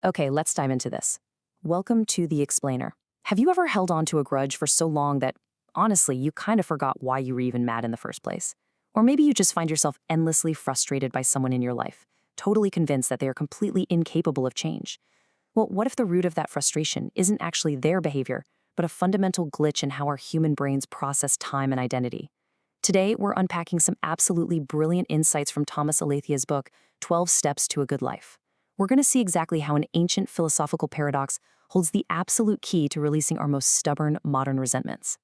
Okay, let's dive into this. Welcome to The Explainer. Have you ever held on to a grudge for so long that, honestly, you kind of forgot why you were even mad in the first place? Or maybe you just find yourself endlessly frustrated by someone in your life, totally convinced that they are completely incapable of change. Well, what if the root of that frustration isn't actually their behavior, but a fundamental glitch in how our human brains process time and identity? Today, we're unpacking some absolutely brilliant insights from Thomas Alethia's book, 12 Steps to a Good Life. We're going to see exactly how an ancient philosophical paradox holds the absolute key to releasing our most stubborn modern resentments.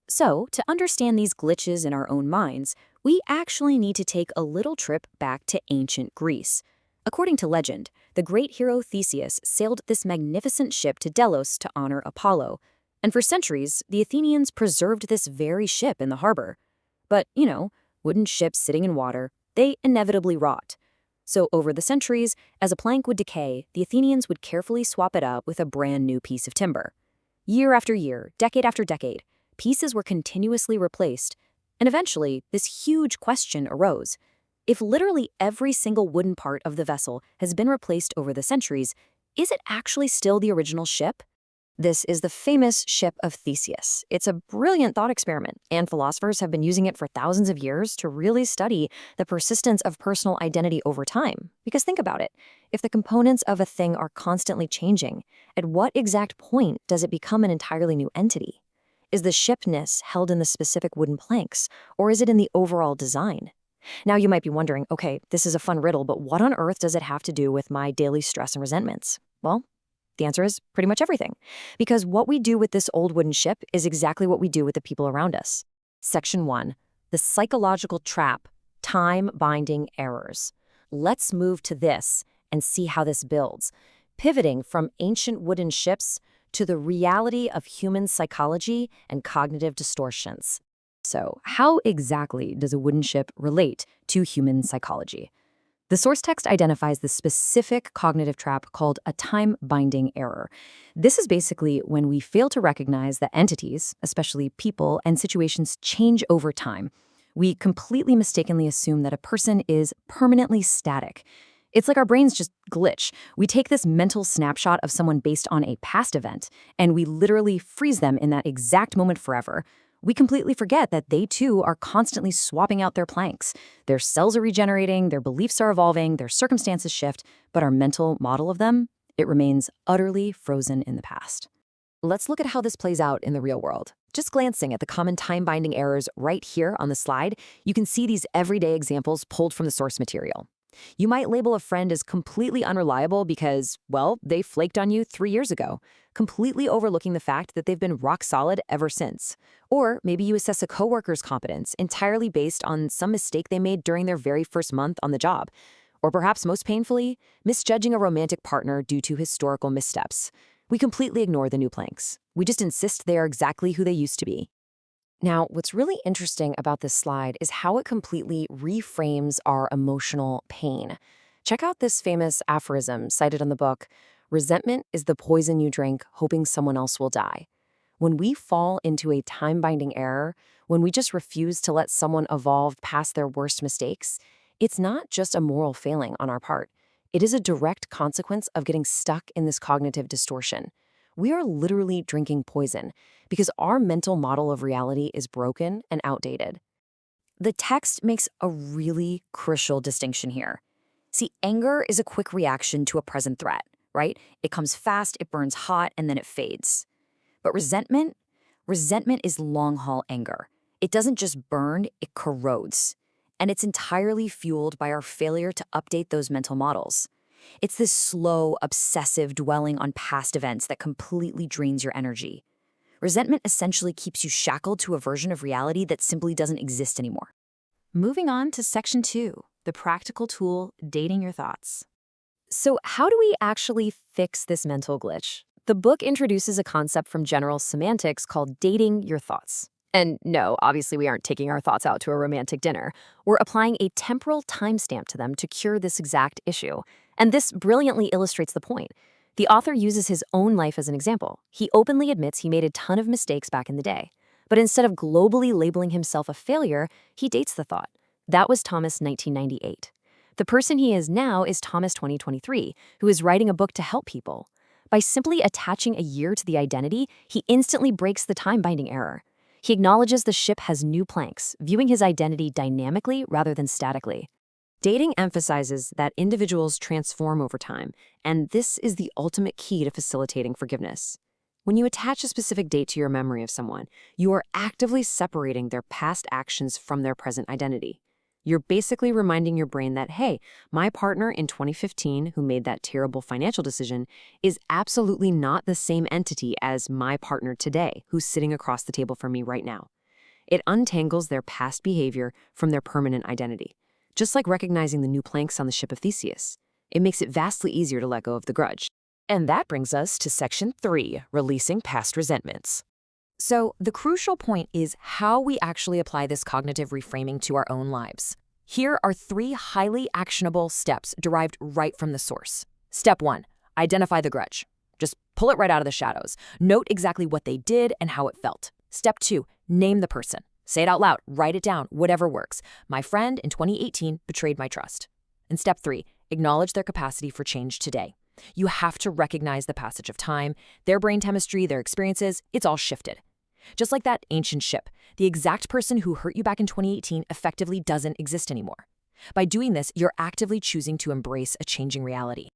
So, to understand these glitches in our own minds, we actually need to take a little trip back to ancient Greece. According to legend, the great hero Theseus sailed this magnificent ship to Delos to honor Apollo. And for centuries, the Athenians preserved this very ship in the harbor. But, wooden ships sitting in water, they inevitably rot. So, over the centuries, as a plank would decay, the Athenians would carefully swap it up with a brand new piece of timber. Year after year, decade after decade, pieces were continuously replaced, and eventually, this huge question arose. If literally every single wooden part of the vessel has been replaced over the centuries, is it actually still the original ship? This is the famous ship of Theseus. It's a brilliant thought experiment, and philosophers have been using it for thousands of years to really study the persistence of personal identity over time. Because think about it, if the components of a thing are constantly changing, at what exact point does it become an entirely new entity? Is the shipness held in the specific wooden planks, or is it in the overall design? Now you might be wondering, okay, this is a fun riddle, but what on earth does it have to do with my daily stress and resentments? Well, the answer is pretty much everything. Because what we do with this old wooden ship is exactly what we do with the people around us. Section 1. The psychological trap, time-binding errors. Let's move to this and see how this builds, pivoting from ancient wooden ships to the reality of human psychology and cognitive distortions. So, how exactly does a wooden ship relate to human psychology? The source text identifies the specific cognitive trap called a time-binding error. This is basically when we fail to recognize that entities, especially people and situations, change over time. We completely mistakenly assume that a person is permanently static. It's like our brains just glitch. We take this mental snapshot of someone based on a past event, and we literally freeze them in that exact moment forever. We completely forget that they too are constantly swapping out their planks. Their cells are regenerating, their beliefs are evolving, their circumstances shift, but our mental model of them, it remains utterly frozen in the past. Let's look at how this plays out in the real world. Just glancing at the common time-binding errors right here on the slide, you can see these everyday examples pulled from the source material. You might label a friend as completely unreliable because, well, they flaked on you 3 years ago, completely overlooking the fact that they've been rock solid ever since. Or maybe you assess a coworker's competence entirely based on some mistake they made during their very first month on the job. Or perhaps most painfully, misjudging a romantic partner due to historical missteps. We completely ignore the new planks. We just insist they are exactly who they used to be. Now, what's really interesting about this slide is how it completely reframes our emotional pain. Check out this famous aphorism cited in the book, "Resentment is the poison you drink, hoping someone else will die." When we fall into a time-binding error, when we just refuse to let someone evolve past their worst mistakes, it's not just a moral failing on our part. It is a direct consequence of getting stuck in this cognitive distortion. We are literally drinking poison because our mental model of reality is broken and outdated. The text makes a really crucial distinction here. See, anger is a quick reaction to a present threat, right? It comes fast, it burns hot, and then it fades. But resentment is long-haul anger. It doesn't just burn, it corrodes. And it's entirely fueled by our failure to update those mental models. It's this slow, obsessive dwelling on past events that completely drains your energy. Resentment essentially keeps you shackled to a version of reality that simply doesn't exist anymore. Moving on to Section 2, the practical tool, dating your thoughts. So how do we actually fix this mental glitch? The book introduces a concept from general semantics called dating your thoughts. And no, obviously we aren't taking our thoughts out to a romantic dinner. We're applying a temporal timestamp to them to cure this exact issue. And this brilliantly illustrates the point. The author uses his own life as an example. He openly admits he made a ton of mistakes back in the day. But instead of globally labeling himself a failure, he dates the thought. That was Thomas' 1998. The person he is now is Thomas 2023, who is writing a book to help people. By simply attaching a year to the identity, he instantly breaks the time-binding error. He acknowledges the ship has new planks, viewing his identity dynamically rather than statically. Dating emphasizes that individuals transform over time, and this is the ultimate key to facilitating forgiveness. When you attach a specific date to your memory of someone, you are actively separating their past actions from their present identity. You're basically reminding your brain that, hey, my partner in 2015 who made that terrible financial decision is absolutely not the same entity as my partner today who's sitting across the table from me right now. It untangles their past behavior from their permanent identity. Just like recognizing the new planks on the ship of Theseus, it makes it vastly easier to let go of the grudge. And that brings us to Section 3, releasing past resentments. So, the crucial point is how we actually apply this cognitive reframing to our own lives. Here are 3 highly actionable steps derived right from the source. Step 1, identify the grudge. Just pull it right out of the shadows. Note exactly what they did and how it felt. Step 2, name the person. Say it out loud, write it down, whatever works. My friend in 2018 betrayed my trust. And step 3, acknowledge their capacity for change today. You have to recognize the passage of time, their brain chemistry, their experiences, it's all shifted. Just like that ancient ship, the exact person who hurt you back in 2018 effectively doesn't exist anymore. By doing this, you're actively choosing to embrace a changing reality.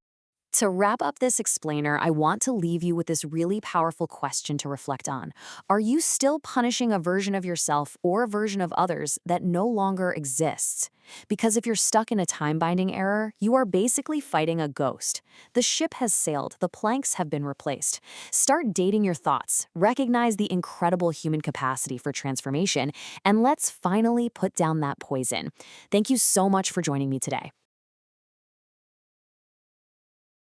To wrap up this explainer, I want to leave you with this really powerful question to reflect on. Are you still punishing a version of yourself or a version of others that no longer exists? Because if you're stuck in a time-binding error, you are basically fighting a ghost. The ship has sailed, the planks have been replaced. Start dating your thoughts, recognize the incredible human capacity for transformation, and let's finally put down that poison. Thank you so much for joining me today.